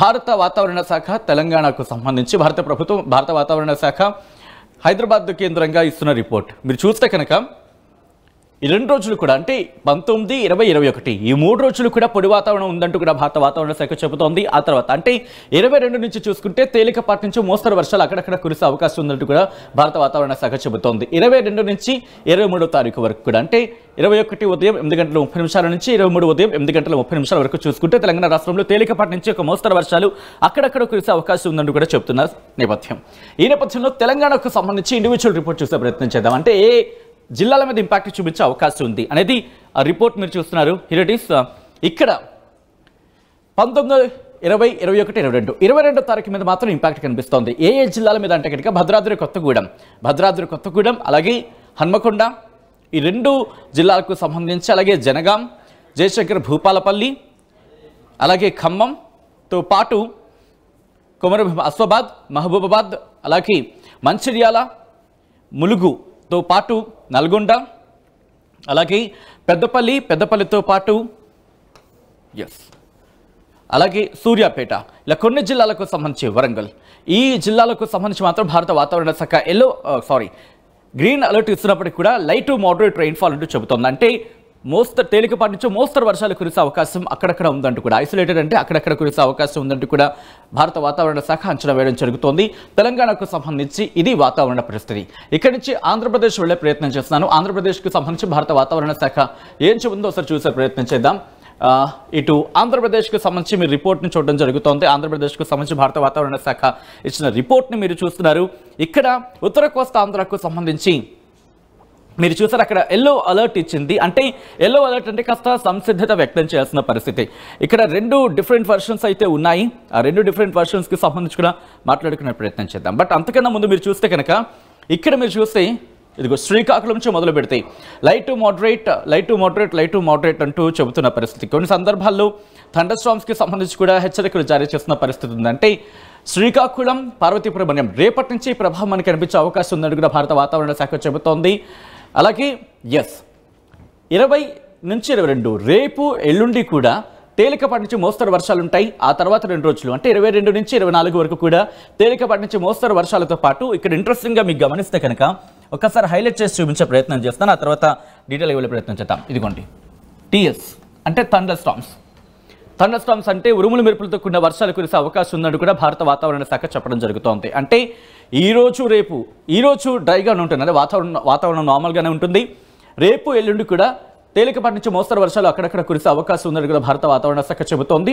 భారత వాతావరణ శాఖ తెలంగాణకు సంబంధించి భారత వాతావరణ శాఖ హైదరాబాద్ కేంద్రంగా ఇస్తున్న రిపోర్ట్ మీరు చూస్తే కనుక ఈ 2 రోజులు కూడా అంటే 19, 20, 21 ఈ 3 రోజులు కూడా పొడి వాతావరణం ఉందంటూ కూడా భారత వాతావరణ శాఖ చెబుతోంది. ఆ తర్వాత అంటే 22 నుంచి చూసుకుంటే తేలికపాటి నుంచి మోస్తరు వర్షాలు అక్కడక్కడ కురిసే అవకాశం ఉందంటూ కూడా భారత వాతావరణ శాఖ చెబుతోంది. 22 నుంచి 23వ తారీఖు వరకు కూడా అంటే 21 ఉదయం 8:30 నుంచి 23 ఉదయం 8:30 వరకు చూసుకుంటే తెలంగాణ రాష్ట్రంలో తేలికపాటి నుంచి ఒక మోస్తరు వర్షాలు అక్కడక్కడ కురిసే అవకాశం ఉందంటూ కూడా చెప్తున్న నేపథ్యం. ఈ నేపథ్యంలో తెలంగాణకు సంబంధించి ఇండివిజువల్ రిపోర్ట్ చూసే ప్రయత్నం చేద్దాం. అంటే ఏ జిల్లాల మీద ఇంపాక్ట్ చూపించే అవకాశం ఉంది అనేది ఆ రిపోర్ట్ మీరు చూస్తున్నారు. Here it is. ఇక్కడ 19, 20, 21, 22 22వ తారీఖు మీద మాత్రం ఇంపాక్ట్ కనిపిస్తోంది. ఏ జిల్లాల మీద అంటే కనుక భద్రాద్రి కొత్తగూడెం అలాగే హన్మకొండ ఈ 2 జిల్లాలకు సంబంధించి, అలాగే జనగాం, జయశంకర్ భూపాలపల్లి, అలాగే ఖమ్మంతో పాటు కొమరం అస్వాబాద్, మహబూబాబాద్, అలాగే మంచిర్యాల, ములుగుతో పాటు నల్గొండ, అలాగే పెద్దపల్లితో పాటు అలాగే సూర్యాపేట, ఇలా కొన్ని జిల్లాలకు సంబంధించి వరంగల్, ఈ జిల్లాలకు సంబంధించి మాత్రం భారత వాతావరణ శాఖ గ్రీన్ అలర్ట్ ఇస్తున్నప్పటికీ కూడా లైట్ టు మోడరేట్ రెయిన్ఫాల్ అంటూ చెబుతోంది. అంటే తేలికపాటి నుంచి మోస్తరు వర్షాలు కురిసే అవకాశం అక్కడక్కడ ఉందంటూ కూడా, ఐసోలేటెడ్ అంటే అక్కడక్కడ కురిసే అవకాశం ఉందంటూ కూడా భారత వాతావరణ శాఖ అంచనా వేయడం జరుగుతోంది. తెలంగాణకు సంబంధించి ఇది వాతావరణ పరిస్థితి. ఇక్కడి నుంచి ఆంధ్రప్రదేశ్ వెళ్లే ప్రయత్నం చేస్తున్నాను. ఆంధ్రప్రదేశ్కు సంబంధించి భారత వాతావరణ శాఖ ఏం చెబుతుందో ఒకసారి చూసే ప్రయత్నం చేద్దాం. ఇటు ఆంధ్రప్రదేశ్కు సంబంధించి మీరు రిపోర్ట్ని చూడడం జరుగుతోంది. ఆంధ్రప్రదేశ్కు సంబంధించి భారత వాతావరణ శాఖ ఇచ్చిన రిపోర్ట్ని మీరు చూస్తున్నారు. ఇక్కడ ఉత్తర కోస్తా ఆంధ్రకు సంబంధించి మీరు చూసారు, అక్కడ ఎల్లో అలర్ట్ ఇచ్చింది. అంటే ఎల్లో అలర్ట్ అంటే కాస్త సంసిద్ధత వ్యక్తం చేయాల్సిన పరిస్థితి. ఇక్కడ 2 డిఫరెంట్ వర్షన్స్ అయితే ఉన్నాయి. ఆ 2 డిఫరెంట్ వర్షన్స్కి సంబంధించి కూడా మాట్లాడుకునే ప్రయత్నం చేద్దాం. బట్ అంతకన్నా ముందు మీరు చూస్తే కనుక ఇక్కడ మీరు చూస్తే ఇదిగో శ్రీకాకుళం నుంచి మొదలు పెడితే లైట్ టు మోడరేట్ అంటూ చెబుతున్న పరిస్థితి. కొన్ని సందర్భాల్లో థండర్ స్టార్మ్స్కి సంబంధించి కూడా హెచ్చరికలు జారీ చేస్తున్న పరిస్థితి ఉంది. అంటే శ్రీకాకుళం, పార్వతీపురం రేపటి నుంచి ప్రభావం మనకి కనిపించే అవకాశం ఉందని కూడా భారత వాతావరణ శాఖ చెబుతోంది. అలాగే 20 నుంచి 22 రేపు ఎల్లుండి కూడా తేలికపాటి నుంచి మోస్తరు వర్షాలు ఉంటాయి. ఆ తర్వాత 2 రోజులు అంటే 22 నుంచి 24 వరకు కూడా తేలికపాటి నుంచి మోస్తరు వర్షాలతో పాటు ఇక్కడ ఇంట్రెస్టింగ్గా మీకు గమనిస్తే కనుక ఒకసారి హైలైట్ చేసి చూపించే ప్రయత్నం చేస్తాను. ఆ తర్వాత డీటెయిల్ ఇవ్వలే ప్రయత్నం చేద్దాం. ఇదిగోండి టీఎస్ అంటే థండర్ స్టార్మ్స్ అంటే ఉరుములు మెరుపులతో కూడిన వర్షాలు కురిసే అవకాశం ఉందని కూడా భారత వాతావరణ శాఖ చెప్పడం జరుగుతోంది. అంటే ఈరోజు డ్రైగానే ఉంటుంది, అంటే వాతావరణం నార్మల్గానే ఉంటుంది. రేపు ఎల్లుండి కూడా తేలికపాటి నుంచి మోస్తరు వర్షాలు అక్కడక్కడ కురిసే అవకాశం ఉందని కూడా భారత వాతావరణ శాఖ చెబుతోంది.